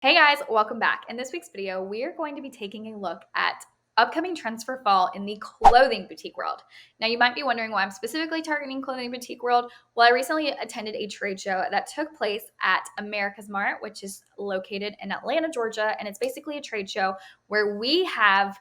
Hey guys, welcome back. In this week's video, we are going to be taking a look at upcoming trends for fall in the clothing boutique world. Now, you might be wondering why I'm specifically targeting clothing boutique world. Well, I recently attended a trade show that took place at AmericasMart, which is located in Atlanta, Georgia, and it's basically a trade show where we have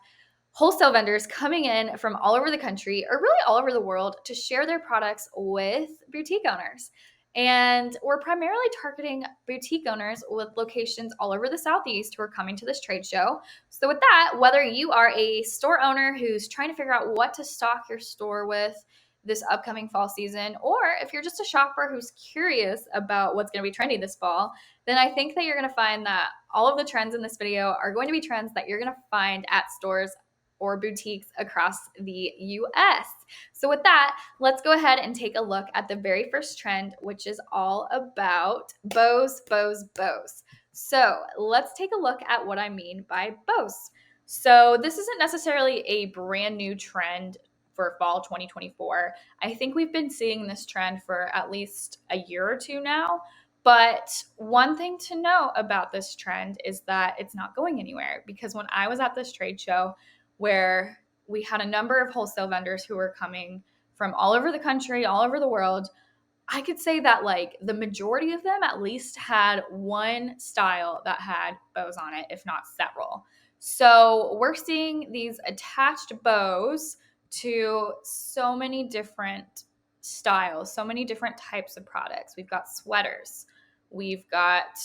wholesale vendors coming in from all over the country or really all over the world to share their products with boutique owners. And we're primarily targeting boutique owners with locations all over the Southeast who are coming to this trade show. So, with that, whether you are a store owner who's trying to figure out what to stock your store with this upcoming fall season, or if you're just a shopper who's curious about what's going to be trendy this fall, then I think that you're going to find that all of the trends in this video are going to be trends that you're going to find at stores or boutiques across the US. So with that, let's go ahead and take a look at the very first trend, which is all about bows, bows, bows. So let's take a look at what I mean by bows. So this isn't necessarily a brand new trend for fall 2024. I think we've been seeing this trend for at least a year or two now. But one thing to know about this trend is that it's not going anywhere, because when I was at this trade show, where we had a number of wholesale vendors who were coming from all over the country, all over the world, I could say that like the majority of them at least had one style that had bows on it, if not several. So we're seeing these attached bows to so many different styles, so many different types of products. We've got sweaters, we've got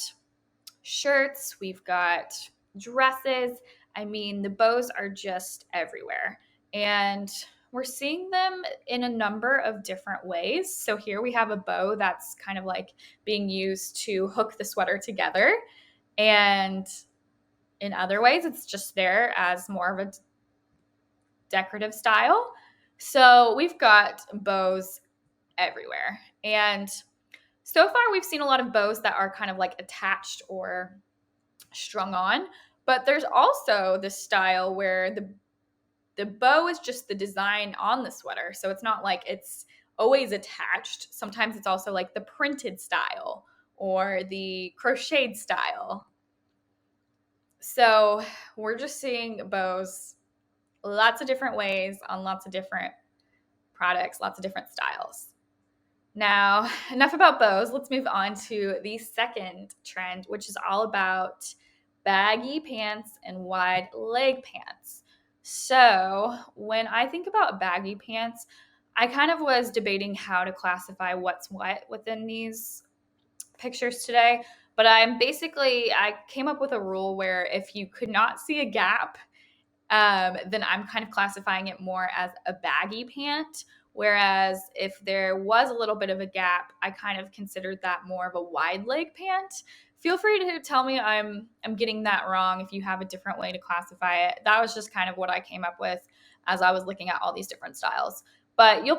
shirts, we've got dresses. I mean, the bows are just everywhere. And we're seeing them in a number of different ways. So here we have a bow that's kind of like being used to hook the sweater together. And in other ways, it's just there as more of a decorative style. So we've got bows everywhere. And so far, we've seen a lot of bows that are kind of like attached or strung on, but there's also this style where the bow is just the design on the sweater. So it's not like it's always attached. Sometimes it's also like the printed style or the crocheted style. So we're just seeing bows lots of different ways on lots of different products, lots of different styles. Now, enough about bows. Let's move on to the second trend, which is all about baggy pants and wide leg pants. So when I think about baggy pants, I kind of was debating how to classify what's what within these pictures today. But I came up with a rule where if you could not see a gap, then I'm kind of classifying it more as a baggy pant. Whereas if there was a little bit of a gap, I kind of considered that more of a wide leg pant. Feel free to tell me I'm getting that wrong if you have a different way to classify it. That was just kind of what I came up with as I was looking at all these different styles. But you've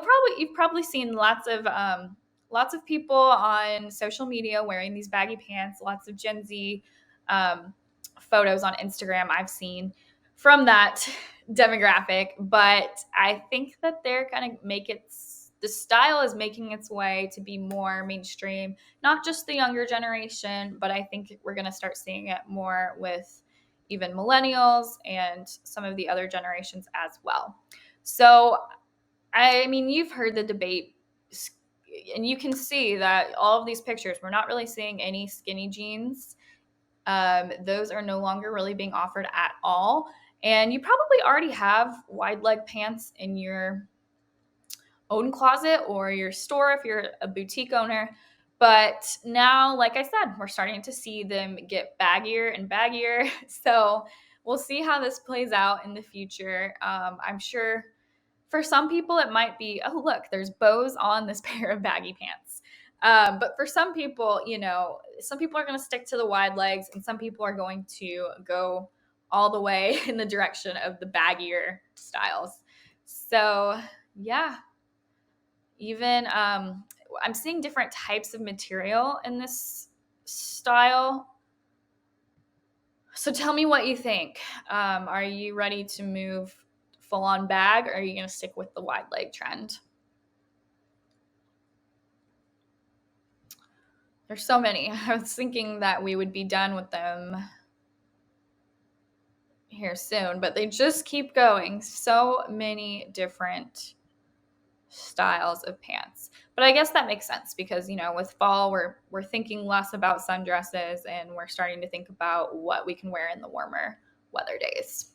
probably seen lots of people on social media wearing these baggy pants. Lots of Gen Z photos on Instagram I've seen from that demographic, but I think that they're going to the style is making its way to be more mainstream, not just the younger generation, but I think we're going to start seeing it more with even millennials and some of the other generations as well. So, I mean, you've heard the debate, and you can see that all of these pictures, we're not really seeing any skinny jeans. Those are no longer really being offered at all. And you probably already have wide leg pants in your own closet or your store if you're a boutique owner. But now, like I said, we're starting to see them get baggier and baggier. So we'll see how this plays out in the future. I'm sure for some people it might be, oh, look, there's bows on this pair of baggy pants. But for some people, some people are going to stick to the wide legs and some people are going to go all the way in the direction of the baggier styles. So, yeah, even I'm seeing different types of material in this style. So tell me what you think. Are you ready to move full on bag, or are you going to stick with the wide leg trend? There's so many. I was thinking that we would be done with them here soon, but they just keep going. So many different styles of pants. But I guess that makes sense because, with fall we're thinking less about sundresses and we're starting to think about what we can wear in the warmer weather days.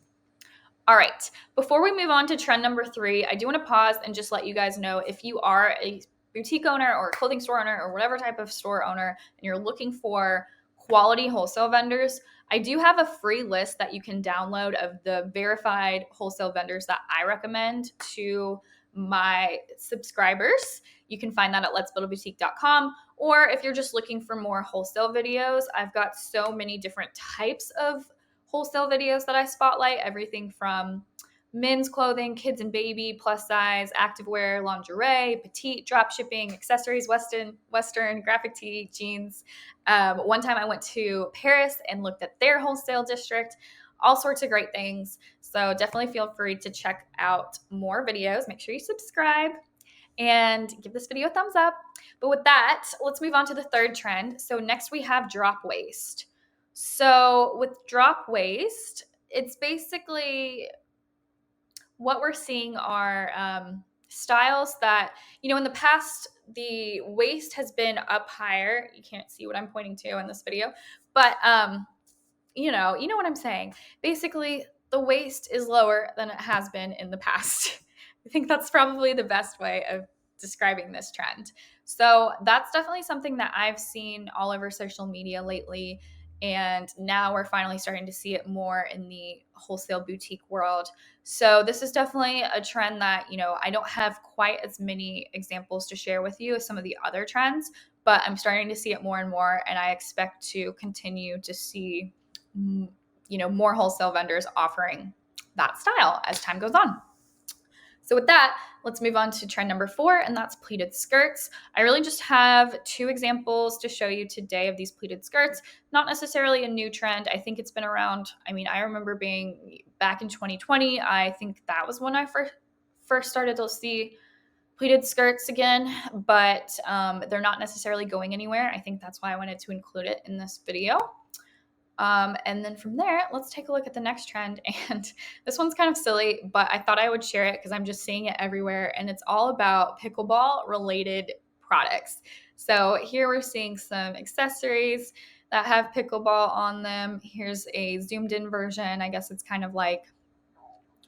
All right, before we move on to trend number 3, I do want to pause and just let you guys know, if you are a boutique owner or a clothing store owner or whatever type of store owner and you're looking for quality wholesale vendors, I do have a free list that you can download of the verified wholesale vendors that I recommend to my subscribers. You can find that at letsbuildaboutique.com. Or if you're just looking for more wholesale videos, I've got so many different types of wholesale videos that I spotlight, everything from men's clothing, kids and baby, plus size, activewear, lingerie, petite, drop shipping, accessories, Western, graphic tee, jeans. One time I went to Paris and looked at their wholesale district, all sorts of great things. So definitely feel free to check out more videos. Make sure you subscribe and give this video a thumbs up. But with that, let's move on to the third trend. So next we have drop waist. So with drop waist, it's basically what we're seeing are styles that, in the past, the waist has been up higher. You can't see what I'm pointing to in this video, but you know what I'm saying. Basically, the waist is lower than it has been in the past. I think that's probably the best way of describing this trend. So that's definitely something that I've seen all over social media lately. And now we're finally starting to see it more in the wholesale boutique world. So this is definitely a trend that, I don't have quite as many examples to share with you as some of the other trends, but I'm starting to see it more and more. And I expect to continue to see more wholesale vendors offering that style as time goes on. So with that, let's move on to trend number 4, and that's pleated skirts. I really just have 2 examples to show you today of these pleated skirts. Not necessarily a new trend. I think it's been around. I remember being back in 2020. I think that was when I first started to see pleated skirts again, but they're not necessarily going anywhere. I think that's why I wanted to include it in this video. And then from there, let's take a look at the next trend. And this one's kind of silly, but I thought I would share it because I'm just seeing it everywhere. And it's all about pickleball related products. So here we're seeing some accessories that have pickleball on them. Here's a zoomed in version. I guess it's kind of like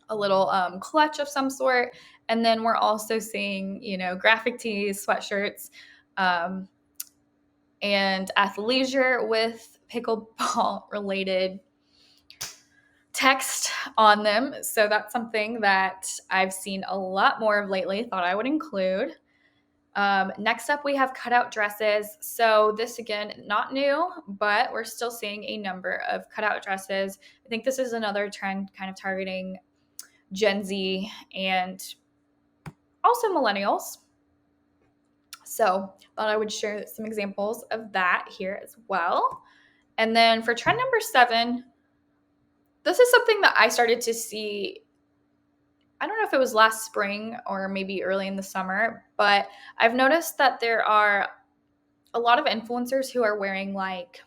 a little clutch of some sort. And then we're also seeing, graphic tees, sweatshirts, and athleisure with pickleball related text on them. So that's something that I've seen a lot more of lately, thought I would include. Next up, we have cutout dresses. So this, again, not new, but we're still seeing a number of cutout dresses. I think this is another trend kind of targeting Gen Z and also millennials. So thought I would share some examples of that here as well. And then for trend number 7, this is something that I started to see, I don't know if it was last spring or maybe early in the summer, but I've noticed that there are a lot of influencers who are wearing like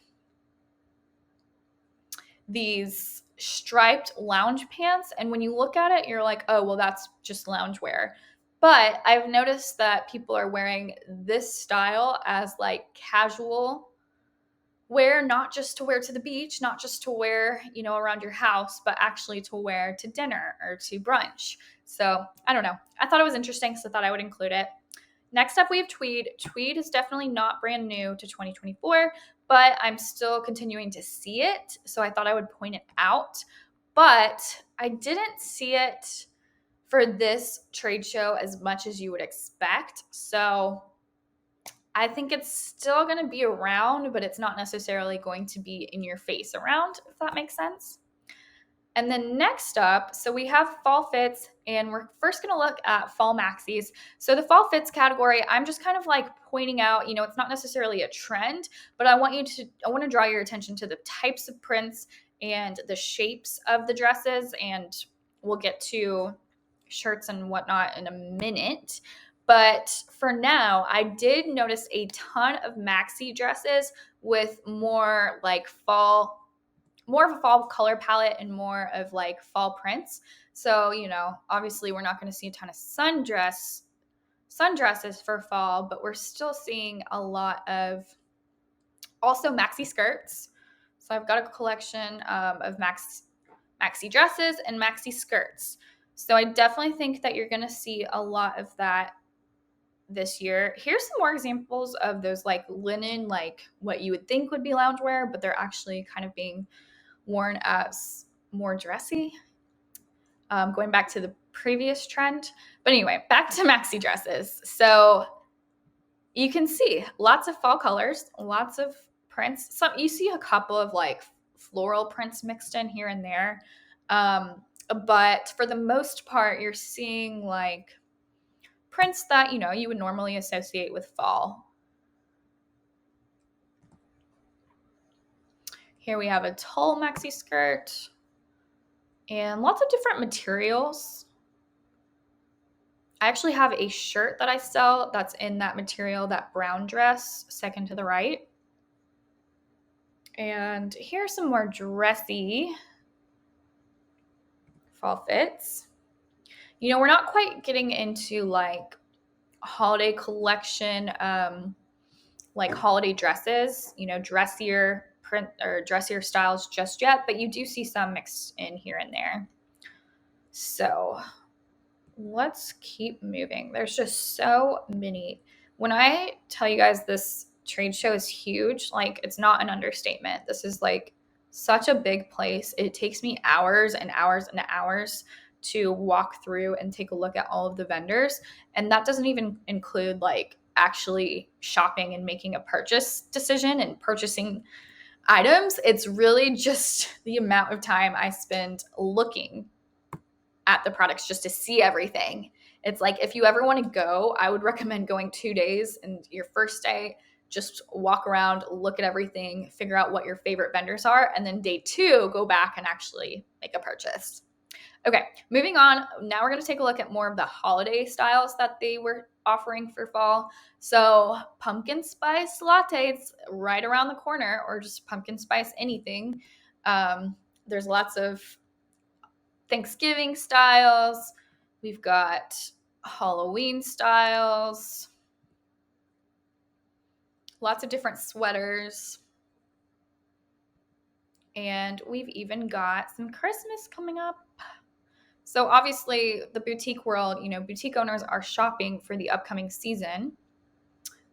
these striped lounge pants. And when you look at it, you're like, oh, well, that's just loungewear. But I've noticed that people are wearing this style as like casual wear, not just to wear to the beach, not just to wear, around your house, but actually to wear to dinner or to brunch. So I don't know. I thought it was interesting, so I thought I would include it. Next up, we have tweed. Tweed is definitely not brand new to 2024, but I'm still continuing to see it. So I thought I would point it out. But I didn't see it for this trade show as much as you would expect. So I think it's still going to be around, but it's not necessarily going to be in your face around, if that makes sense. And then next up, so we have fall fits, and we're first going to look at fall maxis. So the fall fits category, I'm just kind of like pointing out, it's not necessarily a trend, but I want to draw your attention to the types of prints and the shapes of the dresses, and we'll get to shirts and whatnot in a minute. But for now, I did notice a ton of maxi dresses with more like more of a fall color palette and more of like fall prints. So, obviously we're not going to see a ton of sundresses for fall, but we're still seeing a lot of also maxi skirts. So I've got a collection of maxi dresses and maxi skirts. So I definitely think that you're going to see a lot of that this year. Here's some more examples of those like linen, like what you would think would be loungewear, but they're actually kind of being worn as more dressy. Going back to the previous trend. But anyway, back to maxi dresses. So you can see lots of fall colors, lots of prints. You see a couple of like floral prints mixed in here and there. But for the most part, you're seeing like prints that, you would normally associate with fall. Here we have a tulle maxi skirt and lots of different materials. I actually have a shirt that I sell that's in that material, that brown dress, second to the right. And here's some more dressy fall fits. We're not quite getting into like holiday collection, like holiday dresses, dressier print or dressier styles just yet, but you do see some mixed in here and there. So let's keep moving. There's just so many. When I tell you guys this trade show is huge, like it's not an understatement. This is like such a big place. It takes me hours and hours and hours to walk through and take a look at all of the vendors. And that doesn't even include like actually shopping and making a purchase decision and purchasing items. It's really just the amount of time I spend looking at the products just to see everything. It's like if you ever want to go, I would recommend going 2 days, and your first day, just walk around, look at everything, figure out what your favorite vendors are, and then day 2, go back and actually make a purchase. Okay, moving on. Now we're going to take a look at more of the holiday styles that they were offering for fall. So pumpkin spice lattes right around the corner, or just pumpkin spice anything. There's lots of Thanksgiving styles. We've got Halloween styles. Lots of different sweaters. And we've even got some Christmas coming up. So obviously the boutique world, boutique owners are shopping for the upcoming season.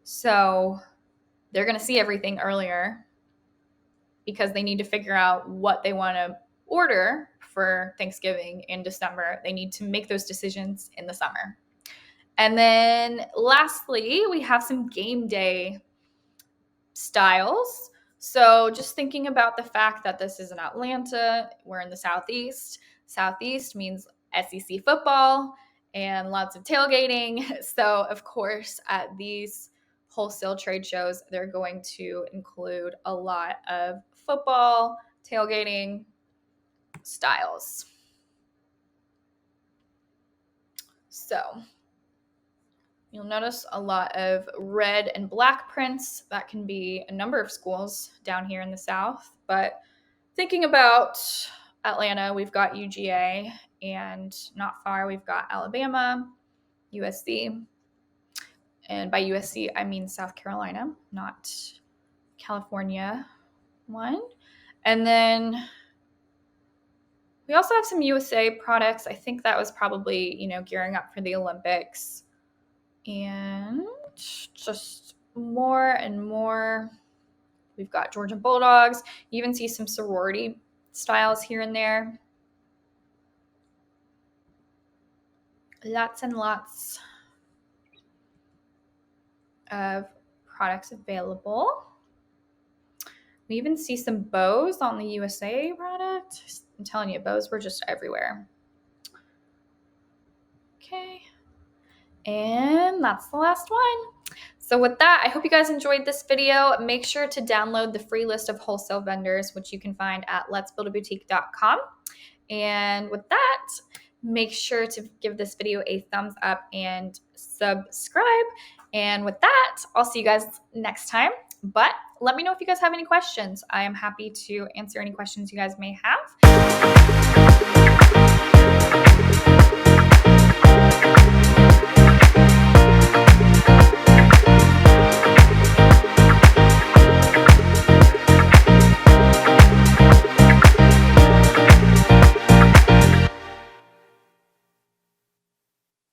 So they're going to see everything earlier because they need to figure out what they want to order for Thanksgiving in December. They need to make those decisions in the summer. And then lastly, we have some game day styles. So just thinking about the fact that this is in Atlanta, we're in the Southeast. Southeast means SEC football and lots of tailgating. So of course, at these wholesale trade shows, they're going to include a lot of football, tailgating styles. So you'll notice a lot of red and black prints. That can be a number of schools down here in the South. But thinking about Atlanta, we've got UGA, and not far we've got Alabama, USC. And by USC, I mean South Carolina, not California one. And then we also have some USA products. I think that was probably, gearing up for the Olympics. And just more and more. We've got Georgia Bulldogs. You even see some sorority styles here and there. Lots and lots of products available. We even see some bows on the USA product. I'm telling you, bows were just everywhere. Okay. And that's the last one. So with that, I hope you guys enjoyed this video. Make sure to download the free list of wholesale vendors, which you can find at letsbuildaboutique.com. And with that, make sure to give this video a thumbs up and subscribe. And with that, I'll see you guys next time. But let me know if you guys have any questions. I am happy to answer any questions you guys may have.